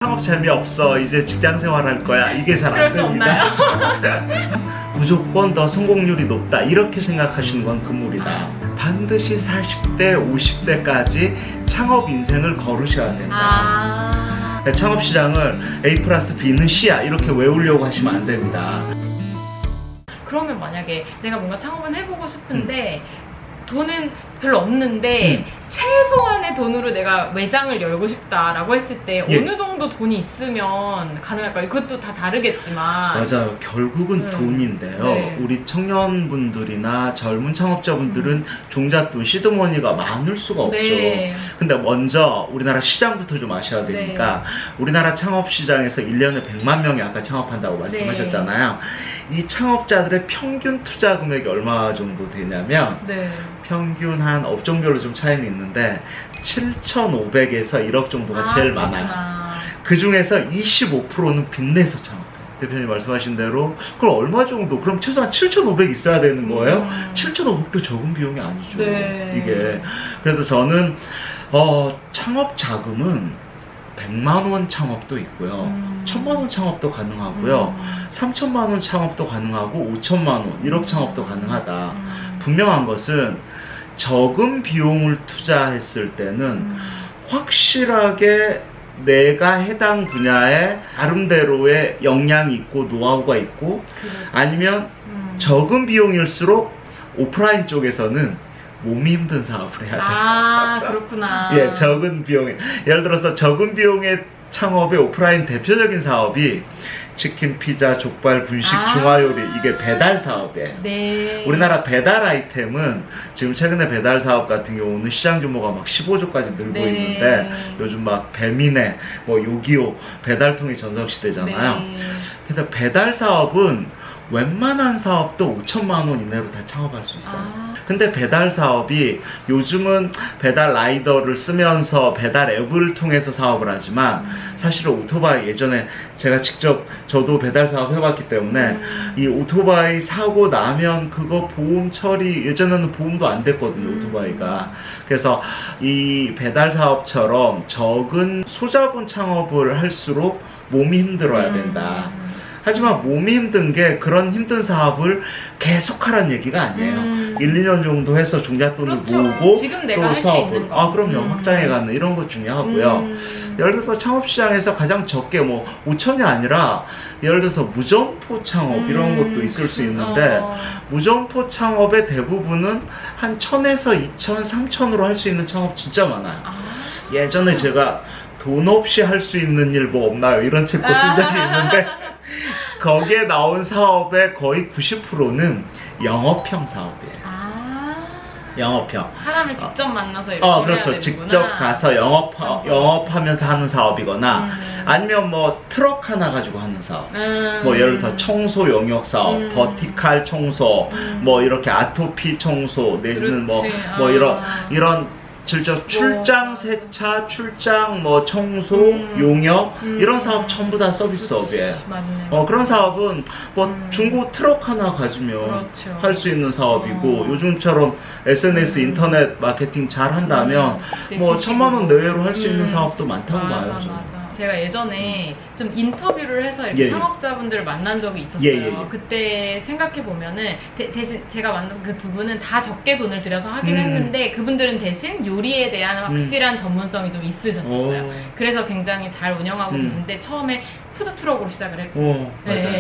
창업 재미없어, 이제 직장 생활할 거야, 이게 잘 안 됩니다. 무조건 더 성공률이 높다 이렇게 생각하시는 건 금물이다. 반드시 40대 50대까지 창업 인생을 걸으셔야 된다. 창업 시장을 A 플러스 B는 C야 이렇게 외우려고 하시면 안 됩니다. 그러면 만약에 내가 뭔가 창업은 해보고 싶은데 돈은 별로 없는데 최소한의 돈으로 내가 매장을 열고 싶다라고 했을 때 어느 정도 돈이 있으면 가능할까요? 그것도 다 다르겠지만. 맞아요. 결국은 돈인데요. 우리 청년분들이나 젊은 창업자분들은 종잣돈, 시드머니가 많을 수가 없죠. 근데 먼저 우리나라 시장부터 좀 아셔야 되니까 우리나라 창업 시장에서 1년에 100만 명이 아까 창업한다고 말씀하셨잖아요. 이 창업자들의 평균 투자 금액이 얼마 정도 되냐면 평균 한 업종별로 좀 차이는 있는데 7,500에서 1억 정도가 제일 많아요. 그 중에서 25%는 빚내서 창업해요. 대표님 말씀하신 대로 그럼 얼마 정도? 그럼 최소한 7,500 있어야 되는 거예요? 7,500도 적은 비용이 아니죠. 이게. 그래서 저는 창업 자금은 100만 원 창업도 있고요. 1000만 원 창업도 가능하고요. 3000만 원 창업도 가능하고 5천만 원, 1억 창업도 가능하다. 분명한 것은 적은 비용을 투자했을 때는 확실하게 내가 해당 분야에 나름대로의 역량이 있고 노하우가 있고 아니면 적은 비용일수록 오프라인 쪽에서는 몸이 힘든 사업을 해야 돼요. 그렇구나. 예, 적은 비용에. 예를 들어서 적은 비용의 창업의 오프라인 대표적인 사업이 치킨, 피자, 족발, 분식, 중화요리, 이게 배달 사업이에요. 우리나라 배달 아이템은 지금 최근에 배달 사업 같은 경우는 시장 규모가 막 15조까지 늘고 있는데 요즘 막 배민에 뭐 요기요 배달통이 전성시대잖아요. 그래서 배달 사업은 웬만한 사업도 5천만 원 이내로 다 창업할 수 있어요. 근데 배달 사업이 요즘은 배달 라이더를 쓰면서 배달 앱을 통해서 사업을 하지만 사실은 오토바이, 예전에 제가 직접 저도 배달 사업 해봤기 때문에 이 오토바이 사고 나면 그거 보험 처리, 예전에는 보험도 안 됐거든요, 오토바이가. 그래서 이 배달 사업처럼 적은 소자본 창업을 할수록 몸이 힘들어야 된다. 하지만 몸이 힘든 게 그런 힘든 사업을 계속하라는 얘기가 아니에요. 1, 2년 정도 해서 종잣돈을 모으고 또 사업을 그럼요. 확장해가는 이런 거 중요하고요. 예를 들어서 창업시장에서 가장 적게 뭐 5천이 아니라 예를 들어서 무점포 창업 이런 것도 있을 수 있는데 무점포 창업의 대부분은 한 1,000에서 2,000, 3,000으로 할 수 있는 창업 진짜 많아요. 예전에 제가 돈 없이 할 수 있는 일 뭐 없나요? 이런 책도 쓴 적이 있는데 거기에 나온 사업의 거의 90%는 영업형 사업이에요. 영업형. 사람을 직접 만나서 이렇게 그렇죠. 해야 직접 가서 영업하면서 하는 사업이거나 아니면 뭐 트럭 하나 가지고 하는 사업. 뭐 예를 들어 청소 용역 사업, 버티칼 청소, 뭐 이렇게 아토피 청소 내지는 뭐 이런 실제 출장 세차, 출장 뭐 청소, 용역 이런 사업 전부 다 서비스 사업이에요. 그런 사업은 뭐 중고 트럭 하나 가지면 할 수 있는 사업이고 요즘처럼 SNS 인터넷 마케팅 잘 한다면 뭐 1,000만 원 내외로 할 수 있는 사업도 많다고 봐요. 제가 예전에 좀 인터뷰를 해서 이렇게 창업자분들을 만난 적이 있었어요. 그때 생각해보면은 대신 제가 만난 그 두 분은 다 적게 돈을 들여서 하긴 했는데 그분들은 대신 요리에 대한 확실한 전문성이 좀 있으셨어요. 그래서 굉장히 잘 운영하고 계신데 처음에 푸드트럭으로 시작을 했고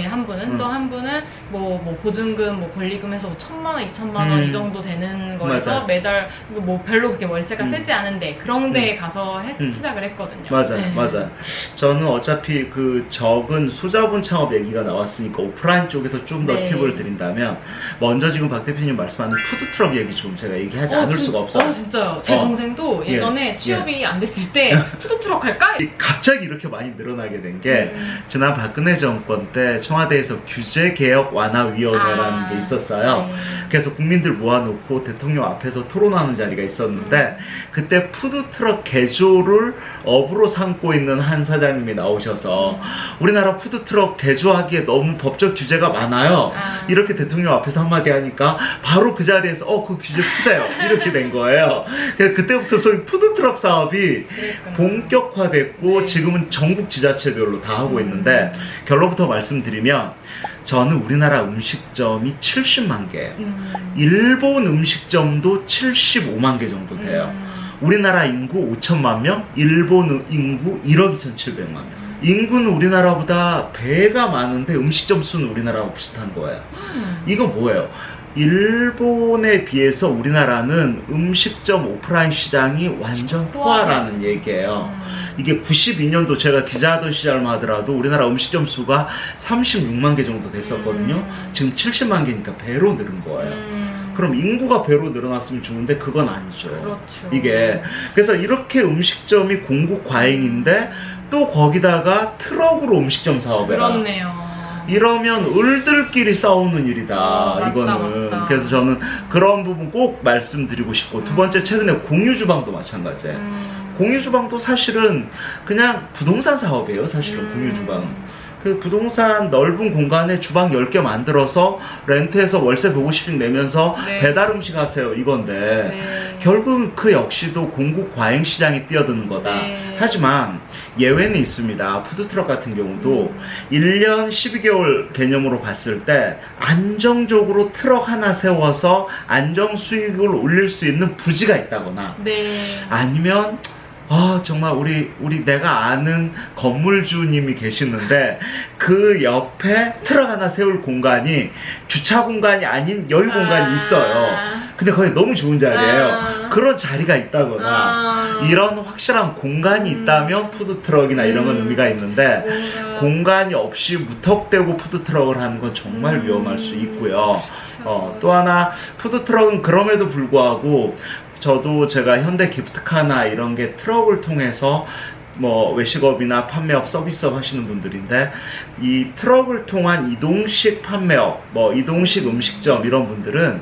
한 분은 또 한 분은 뭐 보증금, 뭐 권리금 해서 1,000만 원, 2,000만 원 이 정도 되는 거에서 매달 뭐 별로 그렇게 월세가 세지 않은데 그런 데에 가서 시작을 했거든요. 맞아요. 저는 어차피 그 적은 소자본 창업 얘기가 나왔으니까 오프라인 쪽에서 좀 더 팁을 드린다면 먼저 지금 박 대표님 말씀하는 푸드트럭 얘기 좀 제가 얘기하지 않을 수가 없어요. 진짜요. 제 동생도 예전에 취업이 안 됐을 때 푸드트럭 할까? 갑자기 이렇게 많이 늘어나게 된 게 지난 박근혜 정권 때 청와대에서 규제개혁 완화위원회라는 게 있었어요. 그래서 국민들 모아놓고 대통령 앞에서 토론하는 자리가 있었는데 그때 푸드트럭 개조를 업으로 삼고 있는 한 사장님이 나오셔서 우리나라 푸드트럭 개조하기에 너무 법적 규제가 많아요. 이렇게 대통령 앞에서 한마디 하니까 바로 그 자리에서 그 규제 푸세요. 이렇게 된 거예요. 그래서 그때부터 소위 푸드트럭 사업이 본격화됐고 지금은 전국 지자체별로 다 하고 있는데 결론부터 말씀드리면 저는 우리나라 음식점이 70만 개예요. 일본 음식점도 75만 개 정도 돼요. 우리나라 인구 5천만 명, 일본 인구 1억 2,700만 명. 인구는 우리나라보다 배가 많은데 음식점 수는 우리나라하고 비슷한 거예요. 이거 뭐예요? 일본에 비해서 우리나라는 음식점 오프라인 시장이 완전 포화라는 얘기예요. 이게 92년도 제가 기자하던 시절만 하더라도 우리나라 음식점 수가 36만 개 정도 됐었거든요. 지금 70만 개니까 배로 늘은 거예요. 그럼 인구가 배로 늘어났으면 좋은데 그건 아니죠. 그렇죠. 이게 그래서 이렇게 음식점이 공급 과잉인데 또 거기다가 트럭으로 음식점 사업을 해라. 그렇네요. 이러면 을들끼리 싸우는 일이다. 맞다, 이거는. 맞다. 그래서 저는 그런 부분 꼭 말씀드리고 싶고 두 번째 최근에 공유주방도 마찬가지예요. 공유주방도 사실은 그냥 부동산 사업이에요. 사실은 공유주방. 그 부동산 넓은 공간에 주방 10개 만들어서 렌트해서 월세 150씩 내면서 배달 음식 하세요 이건데 결국 그 역시도 공급 과잉 시장이 뛰어드는 거다. 하지만 예외는 있습니다. 푸드트럭 같은 경우도 1년 12개월 개념으로 봤을 때 안정적으로 트럭 하나 세워서 안정 수익을 올릴 수 있는 부지가 있다거나 아니면 정말 우리 내가 아는 건물주님이 계시는데 그 옆에 트럭 하나 세울 공간이 주차 공간이 아닌 여유 공간이 있어요. 근데 거기 너무 좋은 자리예요. 그런 자리가 있다거나 이런 확실한 공간이 있다면 푸드트럭이나 이런 건 의미가 있는데 공간이 없이 무턱대고 푸드트럭을 하는 건 정말 위험할 수 있고요. 또 하나 푸드트럭은 그럼에도 불구하고 저도 제가 현대 기프트카나 이런 게 트럭을 통해서 뭐 외식업이나 판매업, 서비스업 하시는 분들인데 이 트럭을 통한 이동식 판매업, 뭐 이동식 음식점 이런 분들은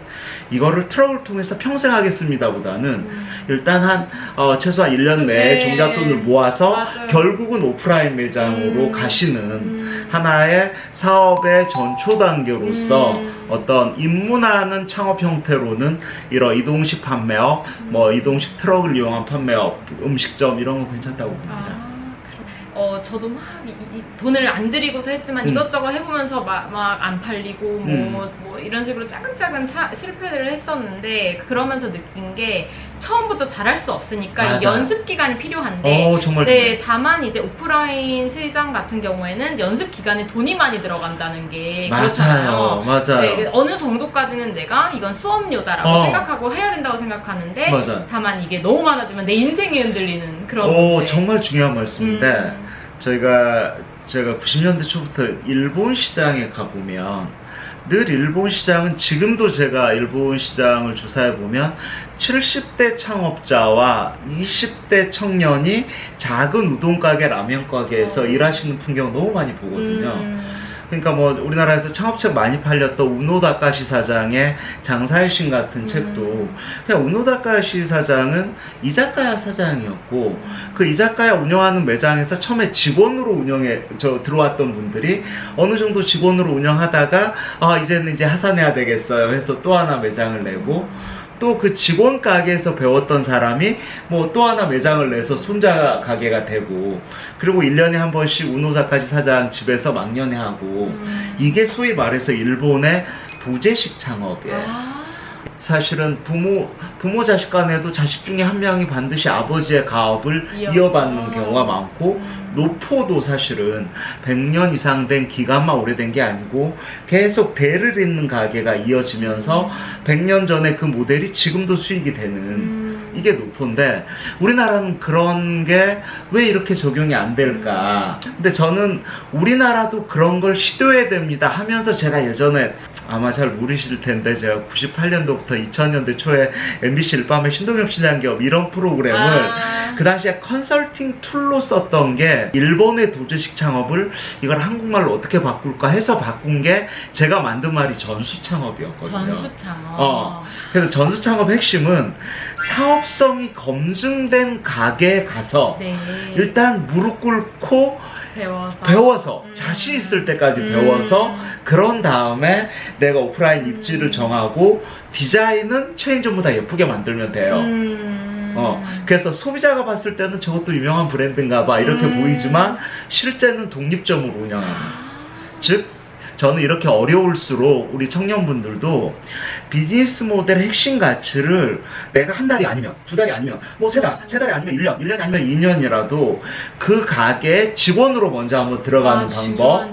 이거를 트럭을 통해서 평생 하겠습니다 보다는 일단 한 최소한 1년 내에 종잣돈을 모아서 결국은 오프라인 매장으로 가시는 하나의 사업의 전초 단계로서 어떤 입문하는 창업 형태로는 이런 이동식 판매업, 뭐 이동식 트럭을 이용한 판매업, 음식점 이런 거 괜찮다고 봅니다. 저도 막 돈을 안 들이고서 했지만 이것저것 해보면서 막 안 팔리고 뭐 이런 식으로 짜근짜근 실패를 했었는데 그러면서 느낀 게 처음부터 잘할 수 없으니까 이 연습 기간이 필요한데 정말 다만 이제 오프라인 시장 같은 경우에는 연습 기간에 돈이 많이 들어간다는 게 그렇잖아요. 맞아요. 어느 정도까지는 내가 이건 수업료다라고 생각하고 해야 된다고 생각하는데 다만 이게 너무 많아지면 내 인생이 흔들리는 그런 문제. 정말 중요한 말씀인데 제가 90년대 초부터 일본 시장에 가보면 늘 일본 시장은 지금도 제가 일본 시장을 조사해보면 70대 창업자와 20대 청년이 작은 우동가게, 라면가게에서 일하시는 풍경 너무 많이 보거든요. 그러니까 뭐 우리나라에서 창업책 많이 팔렸던 우노다카시 사장의 장사의 신 같은 책도 그냥 우노다카시 사장은 이자카야 사장이었고 그 이자카야 운영하는 매장에서 처음에 직원으로 들어왔던 분들이 어느 정도 직원으로 운영하다가 이제는 이제 하산해야 되겠어요 해서 또 하나 매장을 내고 또 그 직원 가게에서 배웠던 사람이 뭐 또 하나 매장을 내서 손자 가게가 되고 그리고 1년에 한 번씩 우노사카시 사장 집에서 막년회 하고 이게 소위 말해서 일본의 도제식 창업이에요. 사실은 부모 자식 간에도 자식 중에 한 명이 반드시 아버지의 가업을 이어받는 경우가 많고 노포도 사실은 100년 이상 된 기간만 오래된 게 아니고 계속 대를 잇는 가게가 이어지면서 100년 전에 그 모델이 지금도 수익이 되는 이게 노포인데 우리나라는 그런 게 왜 이렇게 적용이 안 될까. 근데 저는 우리나라도 그런 걸 시도해야 됩니다 하면서 제가 예전에 아마 잘 모르실 텐데 제가 98년도부터 2000년대 초에 MBC 일밤의 신동엽 시장기업 이런 프로그램을 그 당시에 컨설팅 툴로 썼던 게 일본의 도주식 창업을 이걸 한국말로 어떻게 바꿀까 해서 바꾼 게 제가 만든 말이 전수창업이었거든요. 전수창업. 그래서 전수창업 핵심은 사업성이 검증된 가게에 가서 네. 일단 무릎 꿇고 배워서 자신 있을 때까지 배워서 그런 다음에 내가 오프라인 입지를 정하고 디자인은 체인점보다 예쁘게 만들면 돼요. 그래서 소비자가 봤을 때는 저것도 유명한 브랜드인가 봐 이렇게 보이지만 실제는 독립점으로 운영하는. 즉 저는 이렇게 어려울수록 우리 청년분들도 비즈니스 모델의 핵심 가치를 내가 한 달이 아니면 두 달이 아니면 뭐 세 달이 아니면 1년, 1년이 아니면 2년이라도 그 가게에 직원으로 먼저 한번 들어가는 방법.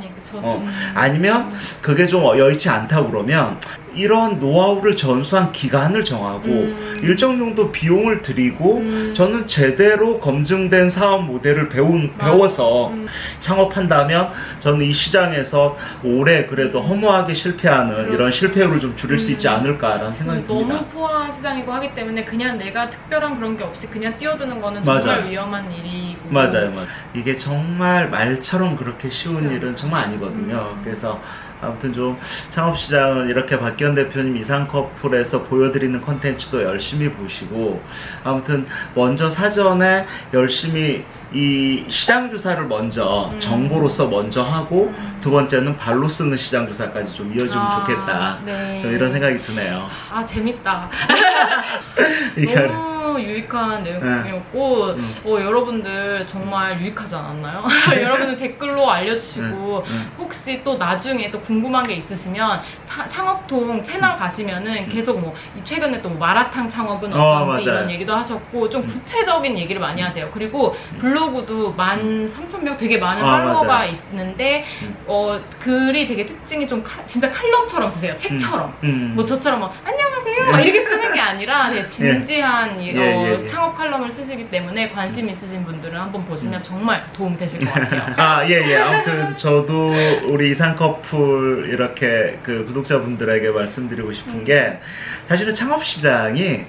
아니면 그게 좀 여의치 않다 그러면 이런 노하우를 전수한 기간을 정하고 일정 정도 비용을 들이고 저는 제대로 검증된 사업 모델을 배워서 창업한다면 저는 이 시장에서 오래 그래도 허무하게 실패하는 이런 실패율을 좀 줄일 수 있지 않을까라는 생각이 듭니다. 너무 포화 시장이고 하기 때문에 그냥 내가 특별한 그런 게 없이 그냥 뛰어드는 거는 정말 위험한 일이고. 맞아요. 이게 정말 말처럼 그렇게 쉬운 일은 정말 아니거든요. 그래서 아무튼 좀 창업시장은 이렇게 박기현 대표님 이상커플에서 보여드리는 컨텐츠도 열심히 보시고 아무튼 먼저 사전에 열심히 이 시장 조사를 먼저 정보로서 먼저 하고 두 번째는 발로 쓰는 시장 조사까지 좀 이어지면 좋겠다. 네. 좀 이런 생각이 드네요. 재밌다. 너무 유익한 내용이었고 여러분들 정말 유익하지 않았나요? 여러분들 댓글로 알려주시고 혹시 또 나중에 또 궁금한 게 있으시면 창업통 채널 가시면은 계속 뭐 최근에 또 마라탕 창업은 어떤지 이런 얘기도 하셨고 좀 구체적인 얘기를 많이 하세요. 그리고 블로그도 13,000명 되게 많은 팔로워가 있는데 글이 되게 특징이 좀 진짜 칼럼처럼 쓰세요. 책처럼. 뭐 저처럼 뭐 안녕하세요 막 이렇게 쓰는 게 아니라 되게 진지한 창업 칼럼을 쓰시기 때문에 관심 있으신 분들은 한번 보시면 정말 도움 되실 것 같아요. 아무튼 저도 우리 이상커플 이렇게 그 구독자분들에게 말씀드리고 싶은 게 사실은 창업시장이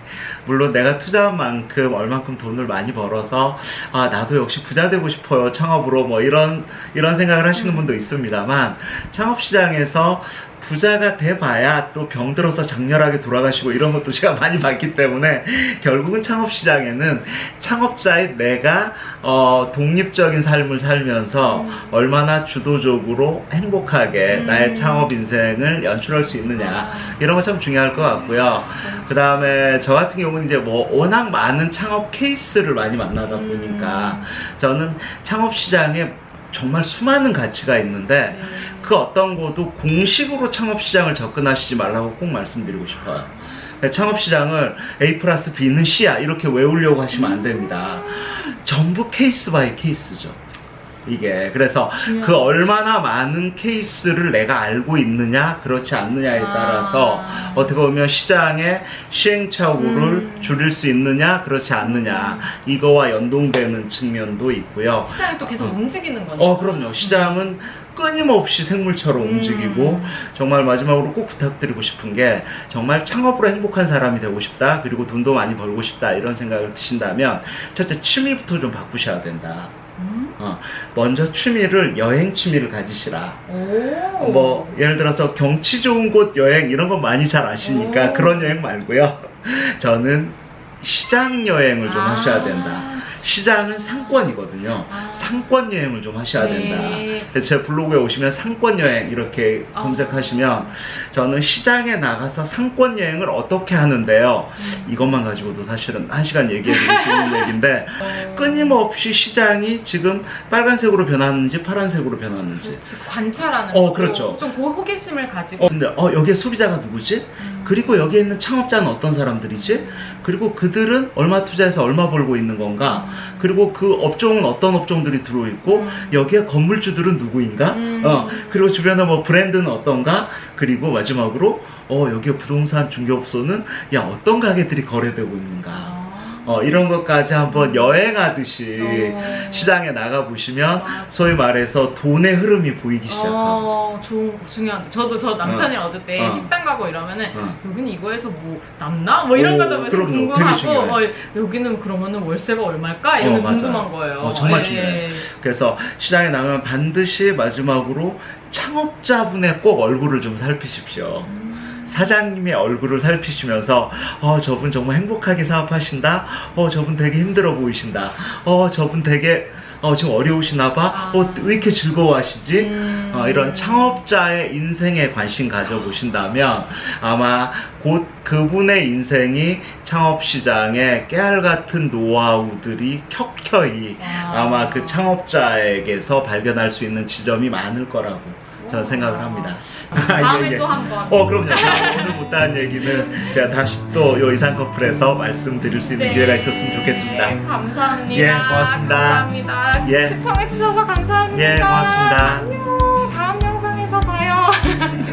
물론 내가 투자한 만큼 얼만큼 돈을 많이 벌어서 나도 역시 부자 되고 싶어요 창업으로 뭐 이런 생각을 하시는 분도 있습니다만 창업시장에서 부자가 돼봐야 또 병들어서 장렬하게 돌아가시고 이런 것도 제가 많이 봤기 때문에 결국은 창업시장에는 창업자의 내가 독립적인 삶을 살면서 얼마나 주도적으로 행복하게 나의 창업 인생을 연출할 수 있느냐 이런 거 참 중요할 것 같고요. 그 다음에 저 같은 경우는 이제 뭐 워낙 많은 창업 케이스를 많이 만나다 보니까 저는 창업시장에 정말 수많은 가치가 있는데 그 어떤 것도 공식으로 창업시장을 접근하시지 말라고 꼭 말씀드리고 싶어요. 창업시장을 A 플러스 B는 C야 이렇게 외우려고 하시면 안 됩니다. 전부 케이스 바이 케이스죠. 이게 그래서 그 얼마나 많은 케이스를 내가 알고 있느냐 그렇지 않느냐에 따라서 어떻게 보면 시장의 시행착오를 줄일 수 있느냐 그렇지 않느냐 이거와 연동되는 측면도 있고요. 시장이 또 계속 움직이는 거죠. 그럼요. 시장은 끊임없이 생물처럼 움직이고 정말 마지막으로 꼭 부탁드리고 싶은 게 정말 창업으로 행복한 사람이 되고 싶다 그리고 돈도 많이 벌고 싶다 이런 생각을 드신다면 첫째 취미부터 좀 바꾸셔야 된다. 먼저 취미를 여행 취미를 가지시라. 뭐 예를 들어서 경치 좋은 곳 여행 이런 거 많이 잘 아시니까 그런 여행 말고요. 저는 시장 여행을 좀 하셔야 된다. 시장은 상권이거든요. 상권 여행을 좀 하셔야 된다. 그래서 제 블로그에 오시면 상권 여행 이렇게 검색하시면 저는 시장에 나가서 상권 여행을 어떻게 하는데요. 이것만 가지고도 사실은 1시간 얘기해 드릴 수 있는 얘기인데 끊임없이 시장이 지금 빨간색으로 변하는지 파란색으로 변하는지 관찰하는 거. 그렇죠. 좀 호기심을 가지고. 근데 여기에 소비자가 누구지? 그리고 여기에 있는 창업자는 어떤 사람들이지? 그리고 그들은 얼마 투자해서 얼마 벌고 있는 건가? 그리고 그 업종은 어떤 업종들이 들어있고 여기에 건물주들은 누구인가? 그리고 주변에 뭐 브랜드는 어떤가? 그리고 마지막으로 여기에 부동산 중개업소는 어떤 가게들이 거래되고 있는가? 이런 것까지 한번 여행하듯이 시장에 나가 보시면 소위 말해서 돈의 흐름이 보이기 시작합니다. 중요한. 저 남편이랑 어제 식당 가고 이러면은 여기는 이거에서 뭐 남나? 뭐 이런 거다 보면 궁금하고 여기는 그러면은 월세가 얼마일까? 이런 게 궁금한 거예요. 정말 중요해요. 그래서 시장에 나가면 반드시 마지막으로 창업자분의 꼭 얼굴을 좀 살피십시오. 사장님의 얼굴을 살피시면서 저분 정말 행복하게 사업하신다. 저분 되게 힘들어 보이신다. 저분 되게 지금 어려우시나 봐. 왜 이렇게 즐거워하시지? 이런 창업자의 인생에 관심 가져보신다면 아마 곧 그분의 인생이 창업시장에 깨알같은 노하우들이 켜켜이 아마 그 창업자에게서 발견할 수 있는 지점이 많을 거라고 저는 생각을 합니다. 다음에 또 한 번. 그럼요. 오늘 못다한 얘기는 제가 다시 또 요 이상 커플에서 말씀드릴 수 있는 기회가 있었으면 좋겠습니다. 감사합니다. 고맙습니다. 감사합니다. 시청해주셔서 감사합니다. 고맙습니다. 안녕. 다음 영상에서 봐요.